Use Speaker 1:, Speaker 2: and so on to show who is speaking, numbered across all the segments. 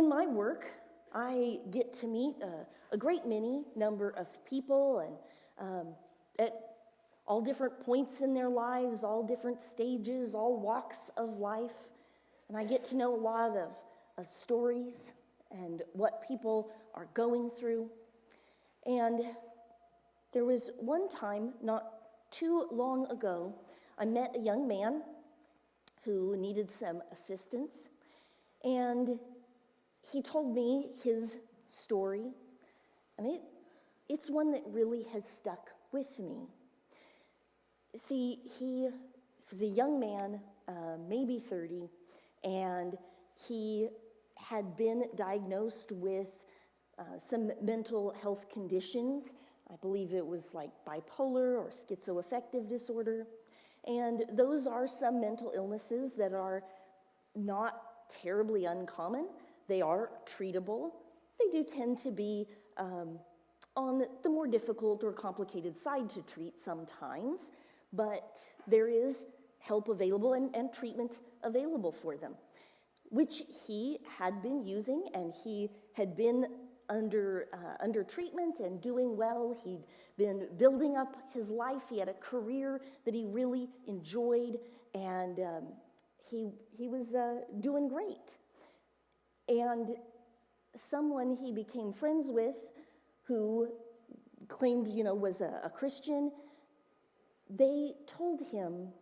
Speaker 1: In my work, I get to meet a great many number of people and at all different points in their lives, all different stages, all walks of life. And I get to know a lot of stories and what people are going through. And there was one time, not too long ago, I met a young man who needed some assistance. And he told me his story, and it's one that really has stuck with me. See, he was a young man, maybe 30, and he had been diagnosed with some mental health conditions. I believe it was like bipolar or schizoaffective disorder. And those are some mental illnesses that are not terribly uncommon. They are treatable. They do tend to be on the more difficult or complicated side to treat sometimes, but there is help available and treatment available for them, which he had been using, and he had been under treatment and doing well. He'd been building up his life. He had a career that he really enjoyed, and he was doing great. And someone he became friends with who claimed, was a Christian, they told him,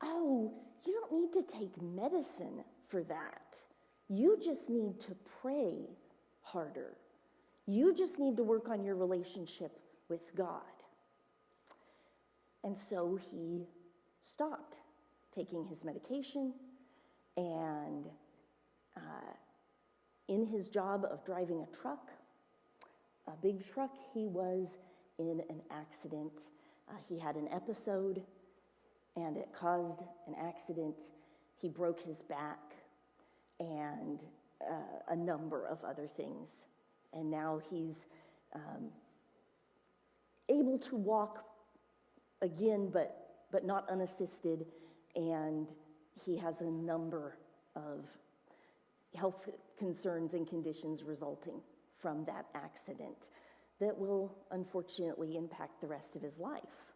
Speaker 1: "Oh, you don't need to take medicine for that. You just need to pray harder. You just need to work on your relationship with God." And so he stopped taking his medication, and in his job of driving a truck, a big truck, he was in an accident. He had an episode, and it caused an accident. He broke his back and a number of other things. And now he's able to walk again, but not unassisted, and he has a number of health concerns and conditions resulting from that accident that will unfortunately impact the rest of his life.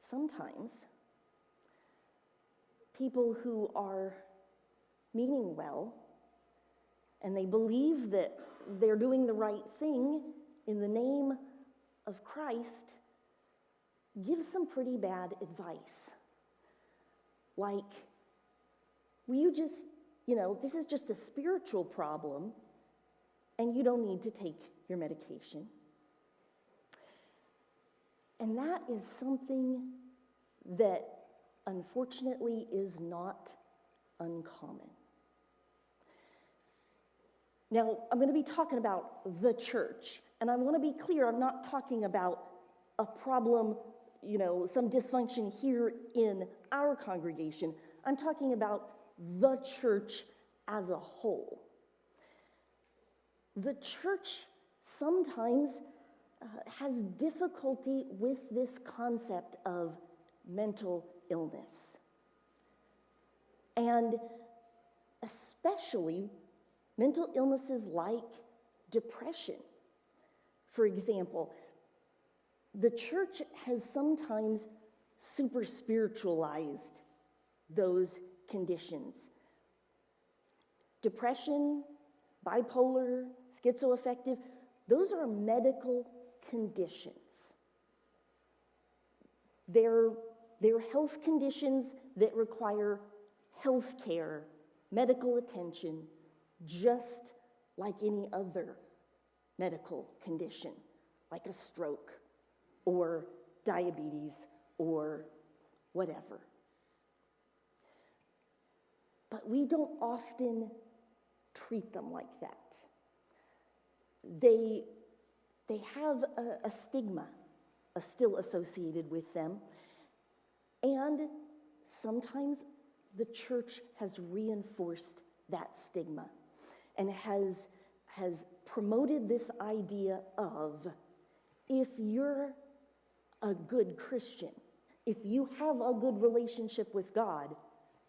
Speaker 1: Sometimes people who are meaning well and they believe that they're doing the right thing in the name of Christ give some pretty bad advice. Like, will you just, this is just a spiritual problem and you don't need to take your medication. And that is something that unfortunately is not uncommon. Now, I'm going to be talking about the church, and I want to be clear, I'm not talking about a problem, some dysfunction here in our congregation. I'm talking about the church as a whole. The church sometimes has difficulty with this concept of mental illness. And especially mental illnesses like depression. For example, the church has sometimes super spiritualized those conditions. Depression, bipolar, schizoaffective, those are medical conditions. They're health conditions that require health care, medical attention, just like any other medical condition, like a stroke or diabetes or whatever. But we don't often treat them like that. They have a stigma still associated with them, and sometimes the church has reinforced that stigma and has promoted this idea of, if you're a good Christian, if you have a good relationship with God,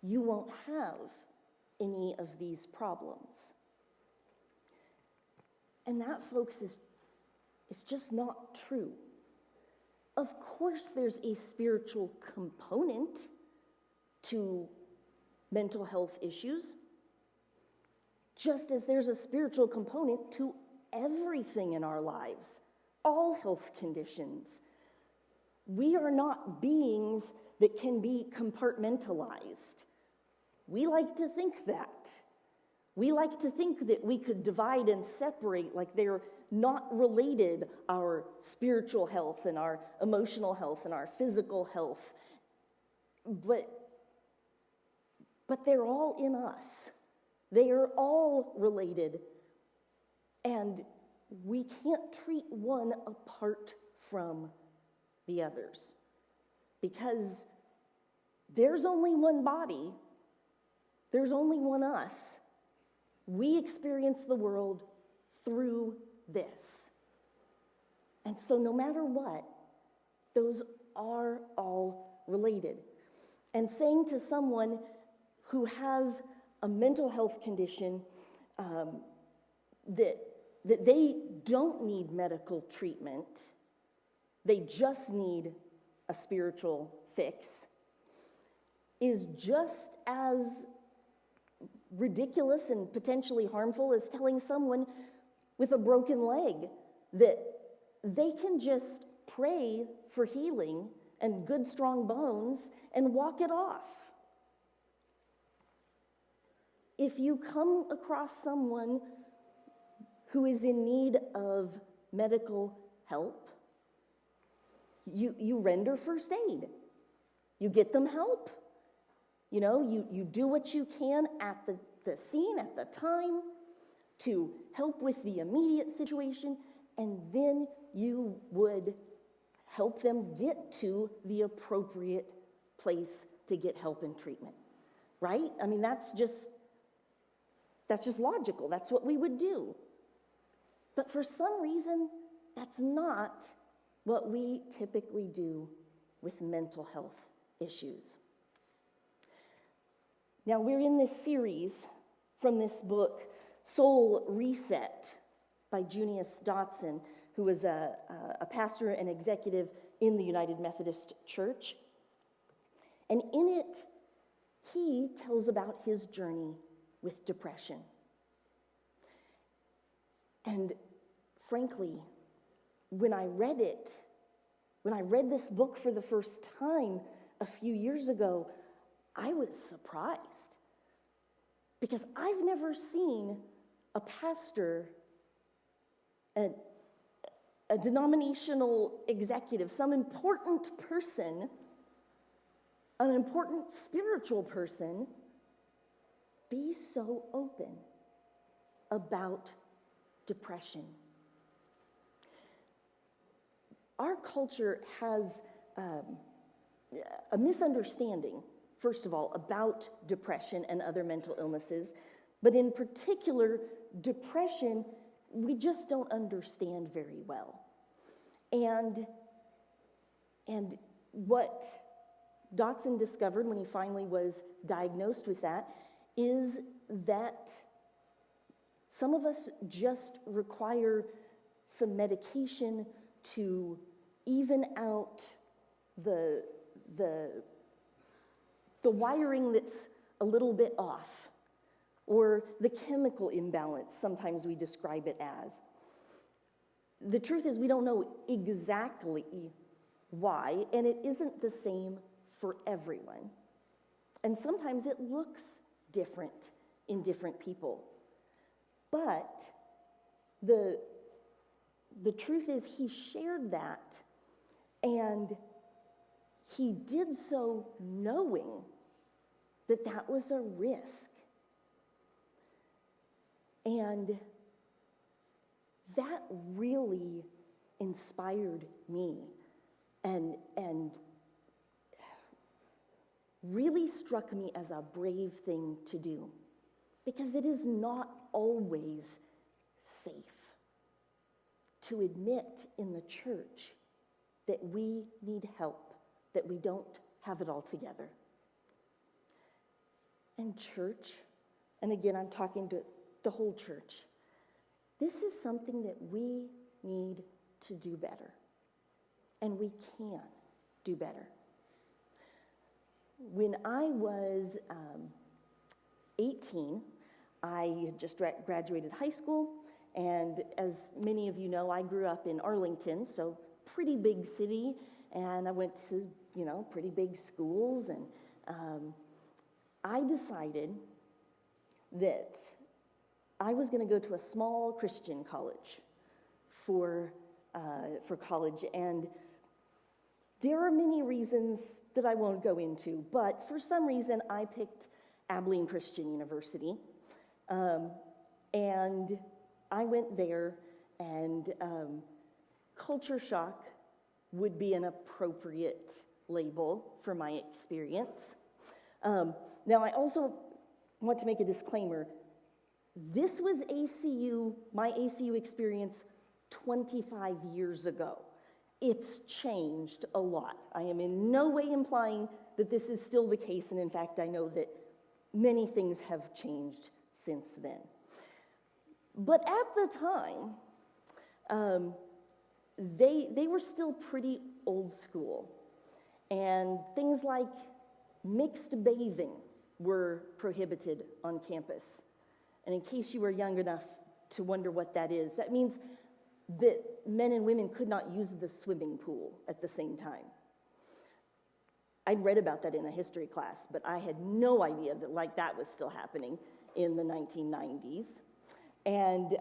Speaker 1: you won't have any of these problems. And that, folks, is just not true. Of course, there's a spiritual component to mental health issues, just as there's a spiritual component to everything in our lives, all health conditions. We are not beings that can be compartmentalized. We like to think that. We like to think that we could divide and separate like they're not related, our spiritual health and our emotional health and our physical health. But they're all in us. They are all related. And we can't treat one apart from the others. Because there's only one body. There's only one us. We experience the world through this. And so no matter what, those are all related. And saying to someone who has a mental health condition that they don't need medical treatment, they just need a spiritual fix, is just as ridiculous and potentially harmful as telling someone with a broken leg that they can just pray for healing and good, strong bones and walk it off. If you come across someone who is in need of medical help, you render first aid. You get them help. You know, you do what you can at the scene, at the time, to help with the immediate situation, and then you would help them get to the appropriate place to get help and treatment, right? I mean, that's just logical. That's what we would do. But for some reason, that's not what we typically do with mental health issues. Now, we're in this series from this book, Soul Reset, by Junius Dotson, who was a pastor and executive in the United Methodist Church. And in it, he tells about his journey with depression. And frankly, when I read this book for the first time a few years ago, I was surprised. Because I've never seen a pastor, a denominational executive, some important person, an important spiritual person, be so open about depression. Our culture has a misunderstanding, first of all, about depression and other mental illnesses, but in particular, depression, we just don't understand very well. And what Dotson discovered when he finally was diagnosed with that is that some of us just require some medication to even out the wiring that's a little bit off, or the chemical imbalance, sometimes we describe it as. The truth is we don't know exactly why, and it isn't the same for everyone. And sometimes it looks different in different people. But the truth is he shared that, and he did so knowing that that was a risk. And that really inspired me and really struck me as a brave thing to do, because it is not always safe to admit in the church that we need help, that we don't have it all together. And church, and again, I'm talking to the whole church, this is something that we need to do better, and we can do better. When I was 18, I had just graduated high school, and as many of you know, I grew up in Arlington, so pretty big city, and I went to, pretty big schools, and I decided that I was going to go to a small Christian college for college, and there are many reasons that I won't go into, but for some reason I picked Abilene Christian University, and I went there, and culture shock would be an appropriate label for my experience. Now, I also want to make a disclaimer. This was my ACU experience 25 years ago. It's changed a lot. I am in no way implying that this is still the case, and in fact, I know that many things have changed since then. But at the time, they were still pretty old school, and things like mixed bathing were prohibited on campus. And in case you were young enough to wonder what that is, that means that men and women could not use the swimming pool at the same time. I'd read about that in a history class, but I had no idea that that was still happening in the 1990s. And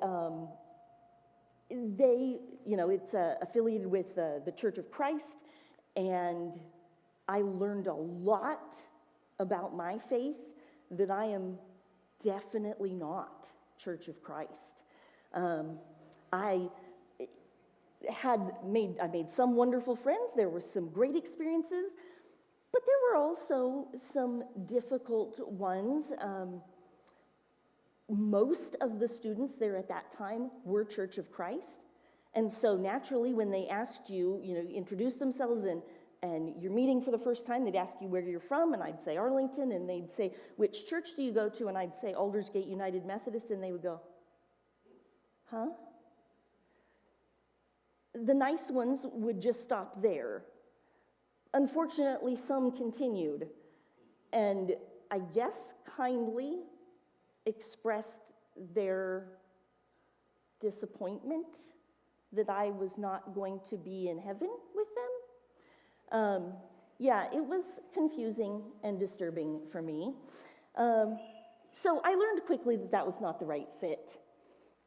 Speaker 1: it's affiliated with the Church of Christ, and I learned a lot about my faith that I am definitely not Church of Christ. I made some wonderful friends. There were some great experiences, but there were also some difficult ones. Most of the students there at that time were Church of Christ, and so naturally when they asked you, introduce themselves and you're meeting for the first time, they'd ask you where you're from, and I'd say Arlington, and they'd say, which church do you go to? And I'd say Aldersgate United Methodist, and they would go, huh? The nice ones would just stop there. Unfortunately, some continued, and I guess kindly expressed their disappointment that I was not going to be in heaven with them. It was confusing and disturbing for me. So I learned quickly that was not the right fit.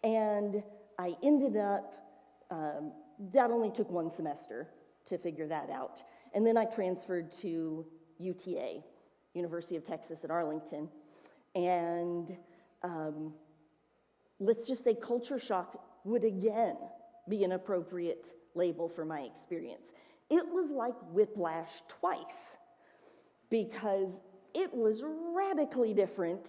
Speaker 1: And I ended up, that only took one semester to figure that out. And then I transferred to UTA, University of Texas at Arlington. And let's just say culture shock would again be an appropriate label for my experience. It was like whiplash twice, because it was radically different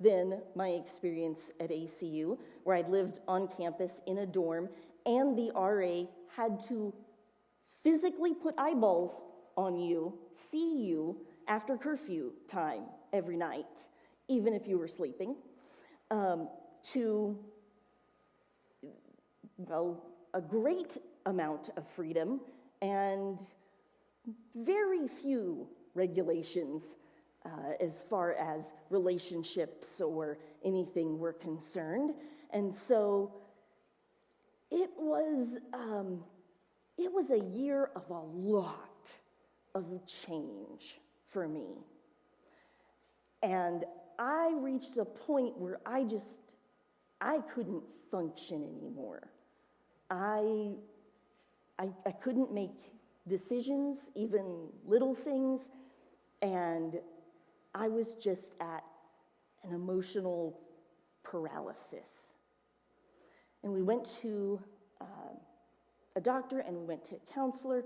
Speaker 1: than my experience at ACU, where I'd lived on campus in a dorm, and the RA had to physically put eyeballs on you, see you after curfew time every night, even if you were sleeping, to a great amount of freedom and very few regulations as far as relationships or anything were concerned. And so it was a year of a lot of change for me. And I reached a point where I couldn't function anymore. I couldn't make decisions, even little things, and I was just at an emotional paralysis. And we went to a doctor, and we went to a counselor,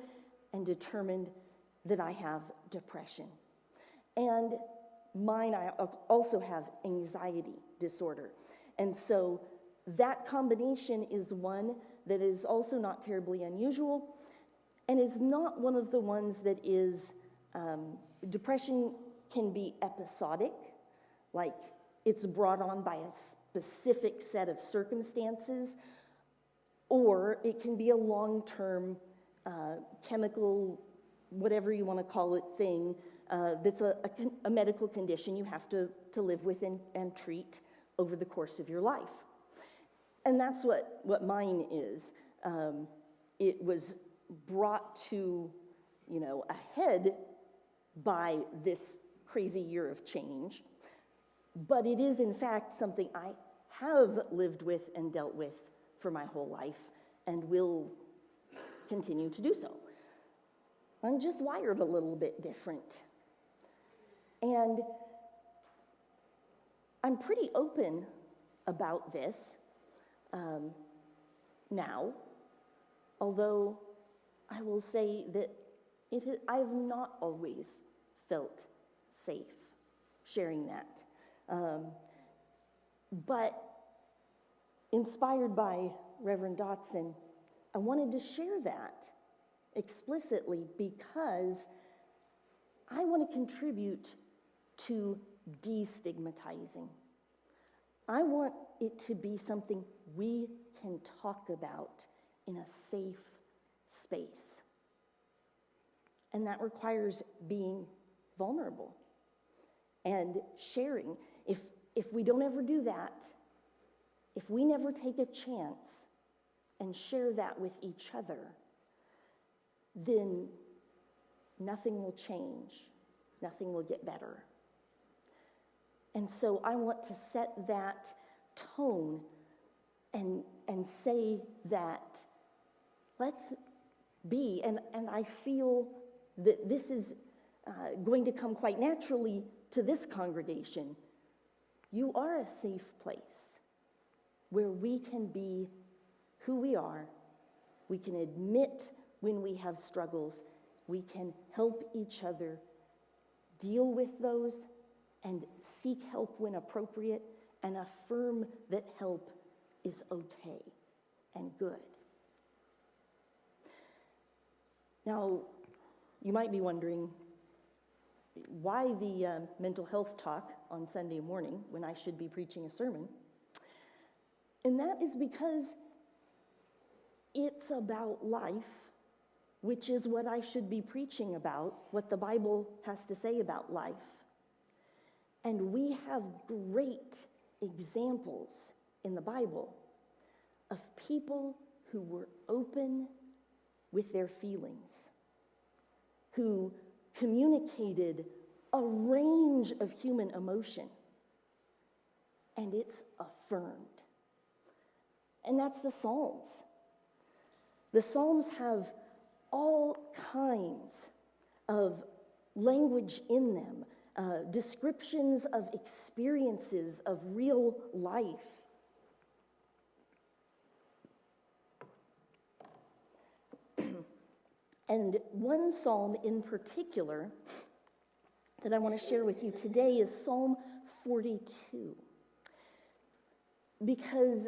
Speaker 1: and determined that I have depression. And I also have anxiety disorder. And so that combination is one that is also not terribly unusual, and is not one of the ones that is, depression can be episodic, like it's brought on by a specific set of circumstances, or it can be a long-term chemical, whatever you want to call it, thing that's a medical condition you have to live with and treat over the course of your life. And that's what mine is. It was brought to, a head by this crazy year of change, but it is in fact something I have lived with and dealt with for my whole life and will continue to do so. I'm just wired a little bit different. And I'm pretty open about this now, although I will say that I've not always felt safe sharing that. But inspired by Reverend Dotson, I wanted to share that explicitly because I want to contribute to destigmatizing. I want it to be something we can talk about in a safe space. And that requires being vulnerable and sharing. If we don't ever do that, if we never take a chance and share that with each other, then nothing will change, nothing will get better. And so I want to set that tone and say that let's be, and I feel that this is going to come quite naturally to this congregation. You are a safe place where we can be who we are. We can admit when we have struggles. We can help each other deal with those and seek help when appropriate and affirm that help is okay and good. Now, you might be wondering why the mental health talk on Sunday morning when I should be preaching a sermon. And that is because it's about life, which is what I should be preaching about, what the Bible has to say about life. And we have great examples in the Bible of people who were open with their feelings, who communicated a range of human emotion, and it's affirmed. And that's the Psalms. The Psalms have all kinds of language in them, descriptions of experiences of real life. And one psalm in particular that I want to share with you today is Psalm 42. Because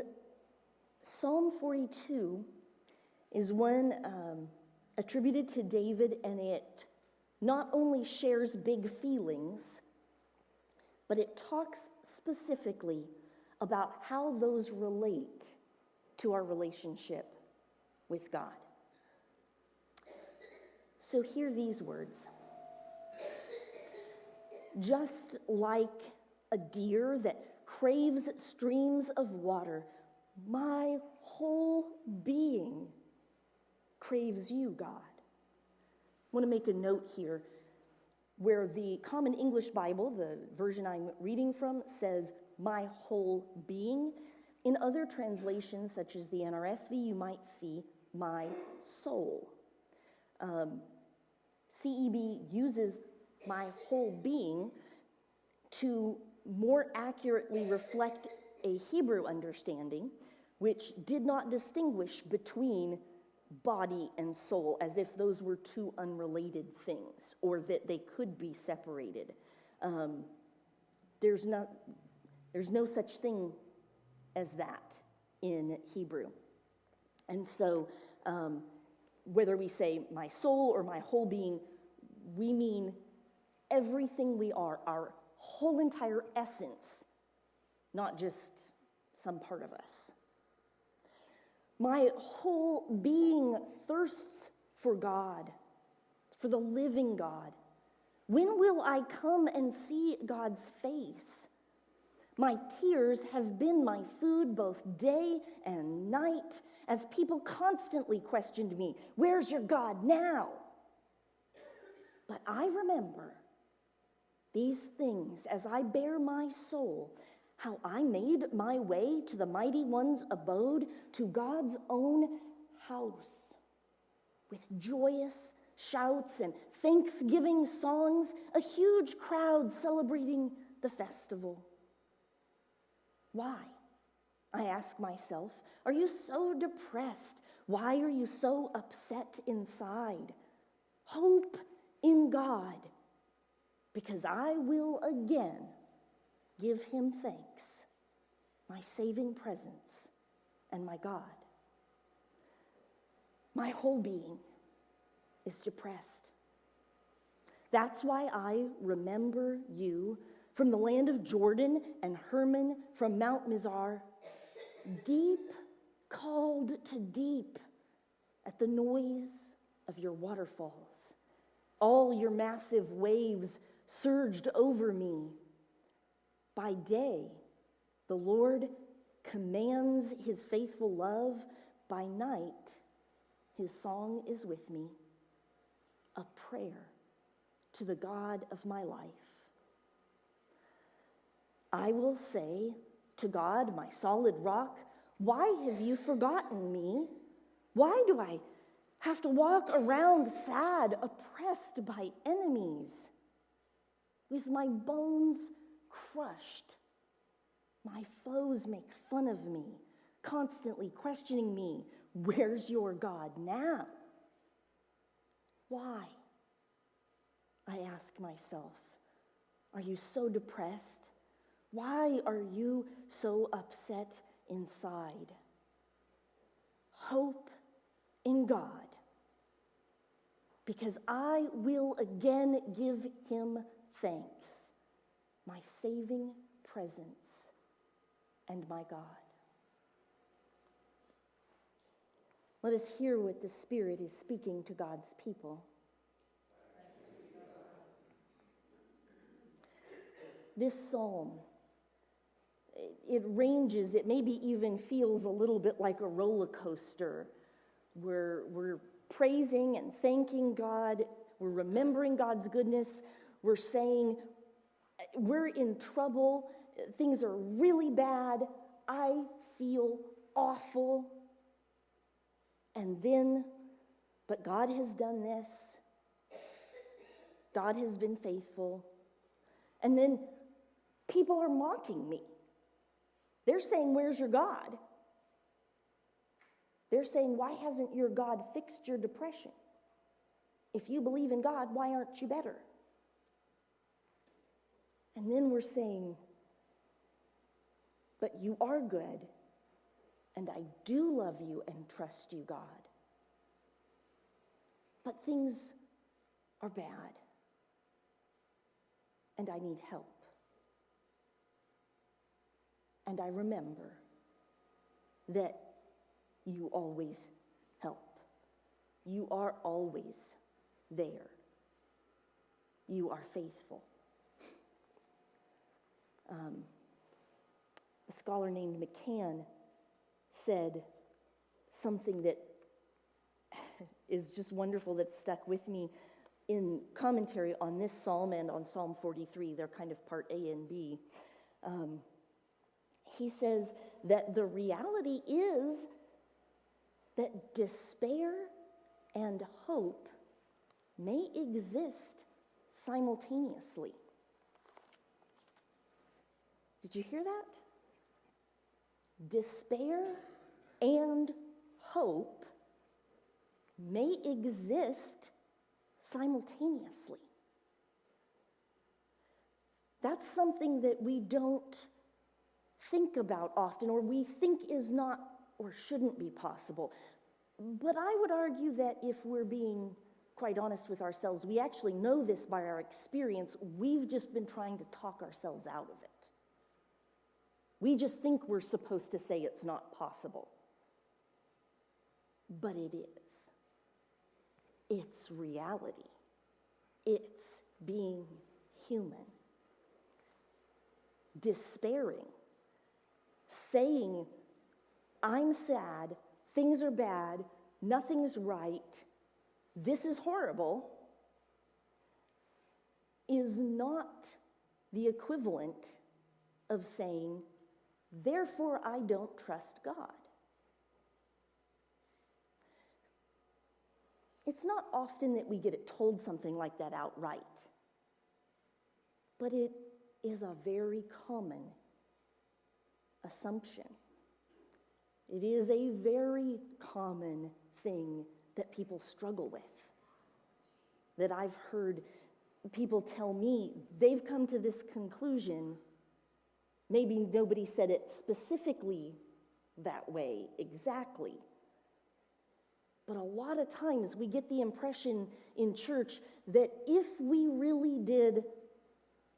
Speaker 1: Psalm 42 is one attributed to David, and it not only shares big feelings, but it talks specifically about how those relate to our relationship with God. So hear these words. Just like a deer that craves streams of water, my whole being craves you, God. I want to make a note here where the Common English Bible, the version I'm reading from, says my whole being. In other translations, such as the NRSV, you might see my soul. CEB uses my whole being to more accurately reflect a Hebrew understanding, which did not distinguish between body and soul, as if those were two unrelated things, or that they could be separated. There's no such thing as that in Hebrew. And so whether we say my soul or my whole being, we mean everything we are, our whole entire essence not just some part of us. My whole being thirsts for God, for the living God. When will I come and see God's face? My tears have been my food both day and night, as people constantly questioned me, "Where's your God now?" But I remember these things as I bear my soul, how I made my way to the Mighty One's abode, to God's own house, with joyous shouts and thanksgiving songs, a huge crowd celebrating the festival. Why? I ask myself, are you so depressed? Why are you so upset inside? Hope in God, because I will again give him thanks, my saving presence and my God. My whole being is depressed. That's why I remember you from the land of Jordan and Hermon from Mount Mizar. Deep called to deep at the noise of your waterfalls. All your massive waves surged over me. By day, the Lord commands his faithful love. By night, his song is with me, a prayer to the God of my life. I will say to God, my solid rock, why have you forgotten me? Why do I have to walk around sad, oppressed by enemies, with my bones crushed? My foes make fun of me, constantly questioning me, where's your God now? Why? I ask myself, are you so depressed? Why are you so upset inside? Hope in God, because I will again give him thanks, my saving presence and my God. Let us hear what the Spirit is speaking to God's people. This psalm, it ranges, it maybe even feels a little bit like a roller coaster. We're praising and thanking God. We're remembering God's goodness. We're saying, we're in trouble. Things are really bad. I feel awful. And then, but God has done this. God has been faithful. And then people are mocking me. They're saying, where's your God? They're saying, why hasn't your God fixed your depression? If you believe in God, why aren't you better? And then we're saying, but you are good, and I do love you and trust you, God. But things are bad, and I need help. And I remember that you always help. You are always there. You are faithful. A scholar named McCann said something that is just wonderful, that stuck with me in commentary on this psalm and on Psalm 43. They're kind of part A and B. He says that the reality is that despair and hope may exist simultaneously. Did you hear that? Despair and hope may exist simultaneously. That's something that we don't think about often, or we think is not or shouldn't be possible. But I would argue that if we're being quite honest with ourselves, we actually know this by our experience. We've just been trying to talk ourselves out of it. We just think we're supposed to say it's not possible. But it is. It's reality. It's being human. Despairing. Saying, I'm sad, things are bad, nothing's right, this is horrible, is not the equivalent of saying, therefore I don't trust God. It's not often that we get it told something like that outright, but it is a very common assumption. It is a very common thing that people struggle with, that I've heard people tell me they've come to this conclusion. Maybe nobody said it specifically that way exactly, but a lot of times we get the impression in church that if we really did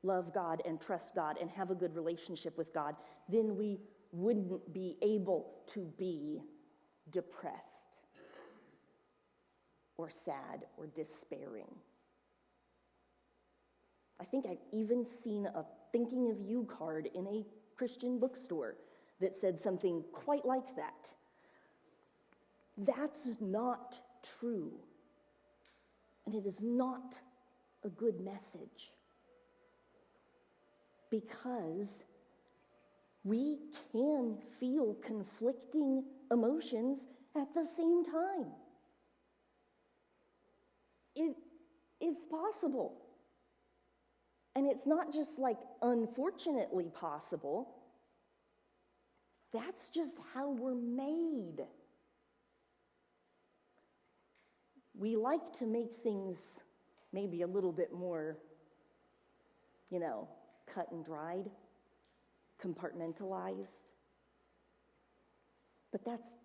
Speaker 1: love God and trust God and have a good relationship with God, then we wouldn't be able to be depressed or sad or despairing. I think I've even seen a thinking of you card in a Christian bookstore that said something quite like that. That's not true. And it is not a good message. Because we can feel conflicting emotions at the same time. It's possible. And it's not just like unfortunately possible. That's just how we're made. We like to make things maybe a little bit more, cut and dried, compartmentalized. But that's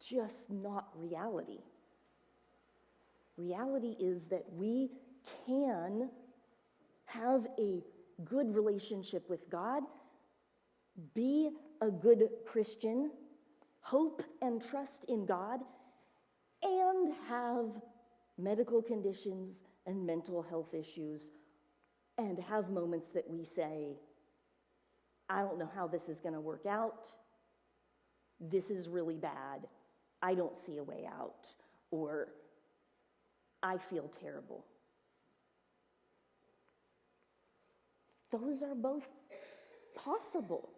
Speaker 1: just not reality. Reality is that we can have a good relationship with God, be a good Christian, hope and trust in God, and have medical conditions and mental health issues, and have moments that we say, I don't know how this is going to work out. This is really bad. I don't see a way out. Or, I feel terrible. Those are both possible.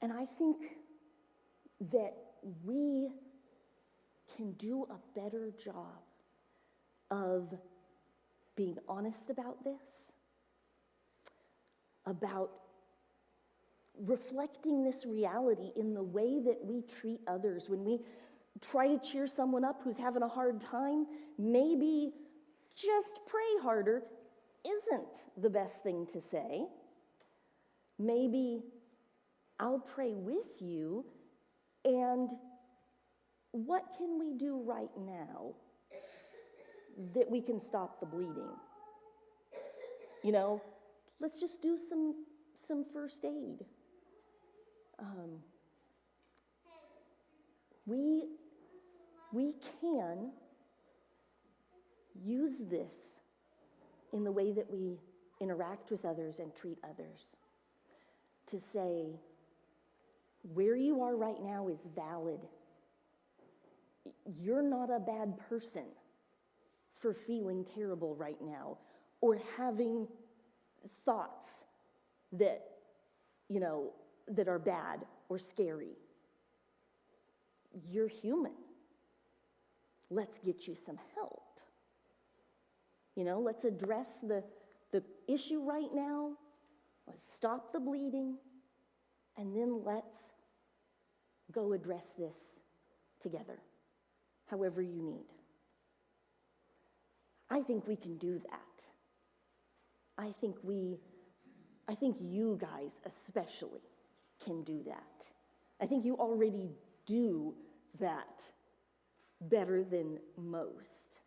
Speaker 1: And I think that we can do a better job of being honest about this, about reflecting this reality in the way that we treat others. When we try to cheer someone up who's having a hard time, maybe just pray harder isn't the best thing to say. Maybe I'll pray with you, and what can we do right now that we can stop the bleeding? Let's just do some first aid. We can use this in the way that we interact with others and treat others, to say, where you are right now is valid. You're not a bad person for feeling terrible right now, or having thoughts that, that are bad or scary. You're human. Let's get you some help. Let's address the issue right now. Let's stop the bleeding. And then let's go address this together, however you need. I think we can do that. I think you guys especially can do that. I think you already do that better than most.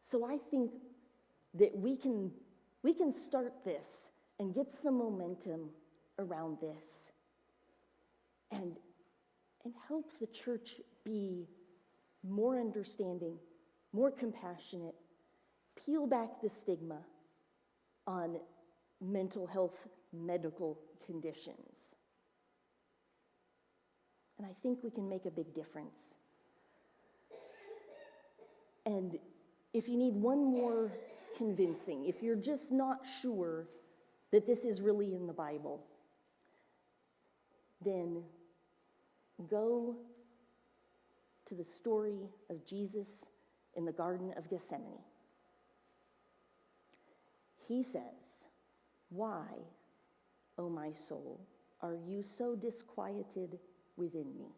Speaker 1: So I think that we can start this and get some momentum around this and help the church be more understanding, more compassionate, peel back the stigma on mental health medical conditions. And I think we can make a big difference. And if you need one more convincing, if you're just not sure that this is really in the Bible, then go to the story of Jesus in the Garden of Gethsemane. He says, "Why, O my soul, are you so disquieted within me?"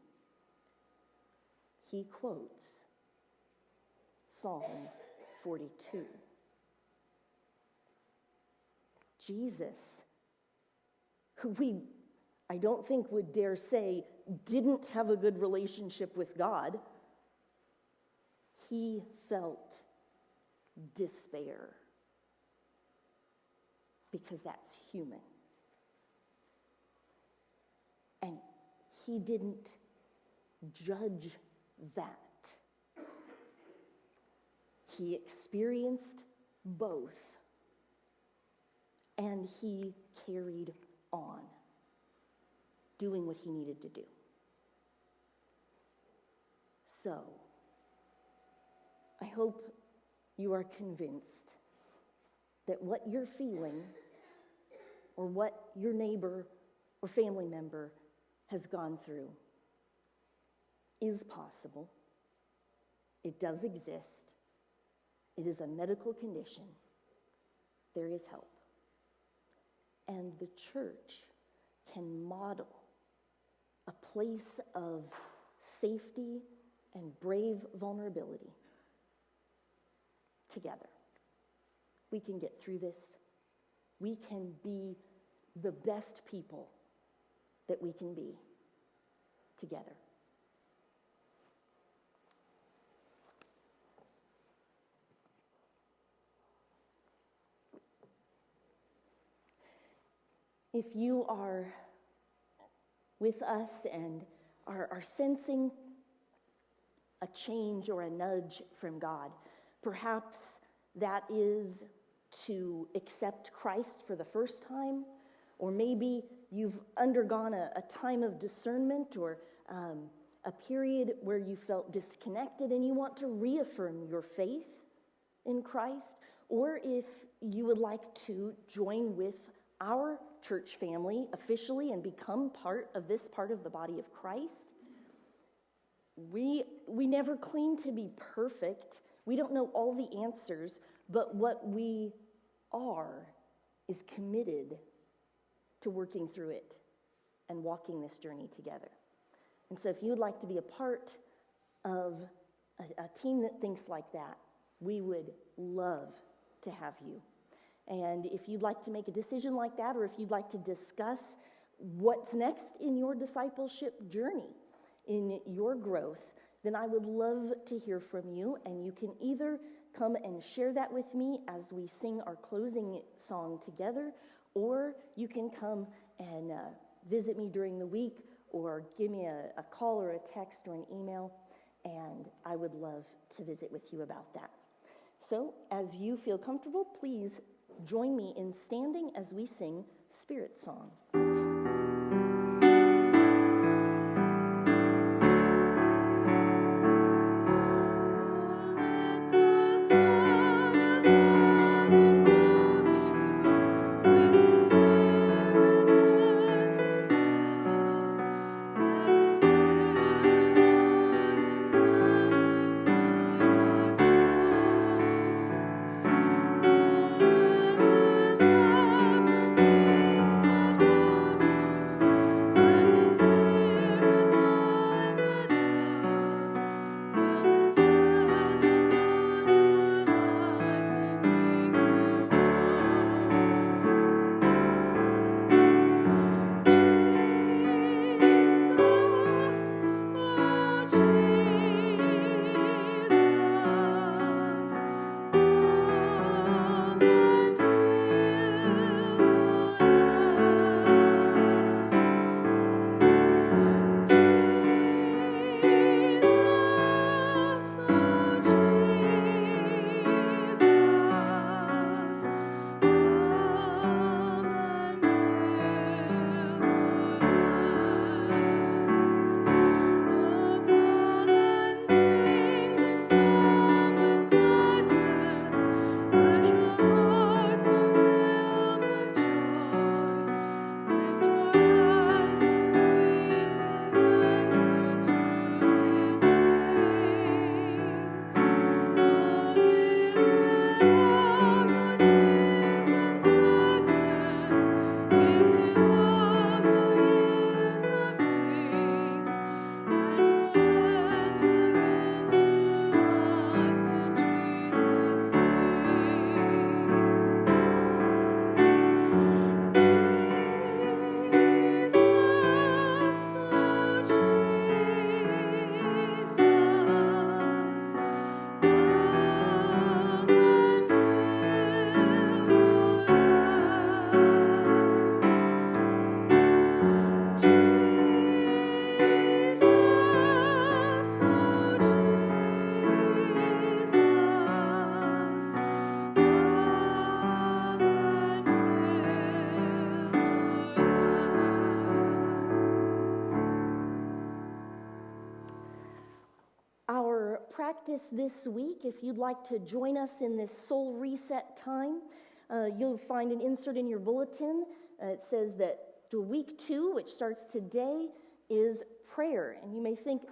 Speaker 1: He quotes Psalm 42. Jesus, who I don't think would dare say didn't have a good relationship with God, he felt despair because that's human. And he didn't judge that. He experienced both, and he carried on, doing what he needed to do. So, I hope you are convinced that what you're feeling, or what your neighbor or family member has gone through, is possible. It does exist. It is a medical condition. There is help. And the church can model a place of safety and brave vulnerability together. We can get through this. We can be the best people that we can be together. If you are with us and are sensing a change or a nudge from God, perhaps that is to accept Christ for the first time, or maybe you've undergone a time of discernment or a period where you felt disconnected and you want to reaffirm your faith in Christ, or if you would like to join with our church family officially and become part of this part of the body of Christ. We never claim to be perfect. We don't know all the answers, but what we are is committed to working through it and walking this journey together. And so if you would like to be a part of a team that thinks like that, we would love to have you. And if you'd like to make a decision like that, or if you'd like to discuss what's next in your discipleship journey, in your growth, then I would love to hear from you. And you can either come and share that with me as we sing our closing song together, or you can come and visit me during the week, or give me a call or a text or an email, and I would love to visit with you about that. So as you feel comfortable, please join me in standing as we sing Spirit Song. practice this week, if you'd like to join us in this soul reset time, you'll find an insert in your bulletin. It says that week 2, which starts today, is prayer. And you may think,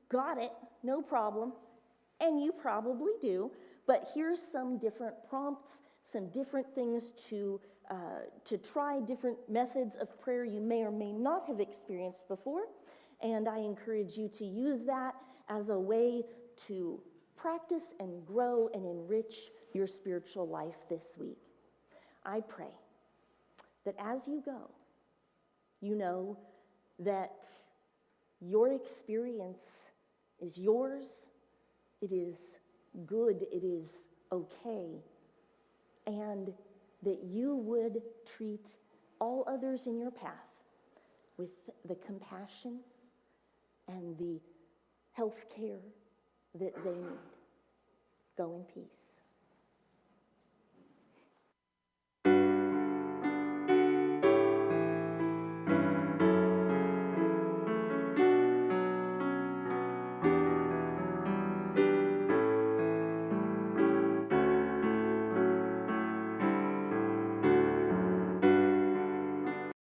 Speaker 1: got it, no problem. And you probably do. But here's some different prompts, some different things to try, different methods of prayer you may or may not have experienced before. And I encourage you to use that as a way to practice and grow and enrich your spiritual life this week. I pray that as you go, you know that your experience is yours, it is good, it is okay, and that you would treat all others in your path with the compassion and the health care that they need. Go in peace.